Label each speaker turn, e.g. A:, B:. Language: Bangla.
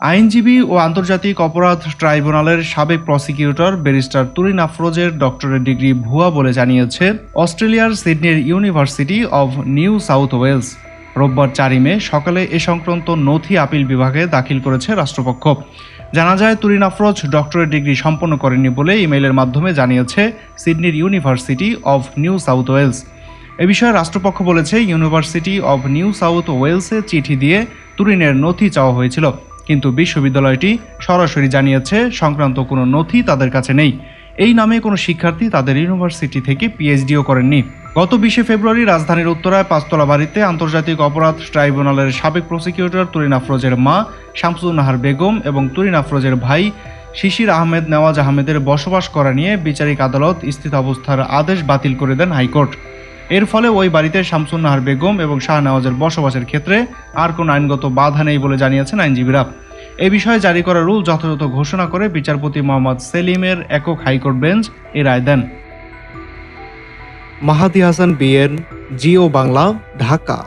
A: আইনজীবী ও আন্তর্জাতিক অপরাধ ট্রাইব্যুনালের সাবেক প্রসিকিউটর ব্যারিস্টার তুরিন আফরোজের ডক্টরেট ডিগ্রি ভুয়া বলে জানিয়েছে অস্ট্রেলিয়ার সিডনির university of New South Wales. রোববার 4 মে সকালে এ সংক্রান্ত নথি আপিল বিভাগে দাখিল করেছে রাষ্ট্রপক্ষ। জানা যায়, তুরিন আফরোজ ডক্টরেট ডিগ্রি সম্পন্ন করেননি বলে ইমেইলের মাধ্যমে জানিয়েছে সিডনির university of New South Wales. এ বিষয়ে রাষ্ট্রপক্ষ বলেছে, ইউনিভার্সিটি অব নিউ সাউথ ওয়েলসে চিঠি দিয়ে তুরিনের নথি চাওয়া হয়েছিল, কিন্তু বিশ্ববিদ্যালয়টি সরাসরি জানিয়েছে সংক্রান্ত কোনো নথি তাদের কাছে নেই। এই নামে কোনো শিক্ষার্থী তাদের ইউনিভার্সিটি থেকে পিএইচডিও করেননি। গত 20 ফেব্রুয়ারি রাজধানীর উত্তরায় 5তলা বাড়িতে আন্তর্জাতিক অপরাধ ট্রাইব্যুনালের সাবেক প্রসিকিউটর তুরিন আফরোজের মা শামসুন নাহার বেগম এবং তুরিন আফরোজের ভাই শিশির আহমেদ নেওয়াজ আহমেদের বসবাস করা নিয়ে বিচারিক আদালত স্থিতাবস্থার আদেশ বাতিল করে দেন হাইকোর্ট। এর ফলে ওই বাড়িতে শামসুন নাহার বেগম এবং শাহনেওয়াজের বসবাসের ক্ষেত্রে আর কোনো আইনগত বাধা নেই বলে জানিয়েছেন আইনজীবীরা। এ বিষয়ে জারি করা রুল যথাযথ ঘোষণা করে বিচারপতি মোহাম্মদ সেলিমের একক হাইকোর্ট বেঞ্চ এ রায় দেন।
B: মাহাদি হাসান, বিএন, জিও বাংলা, ঢাকা।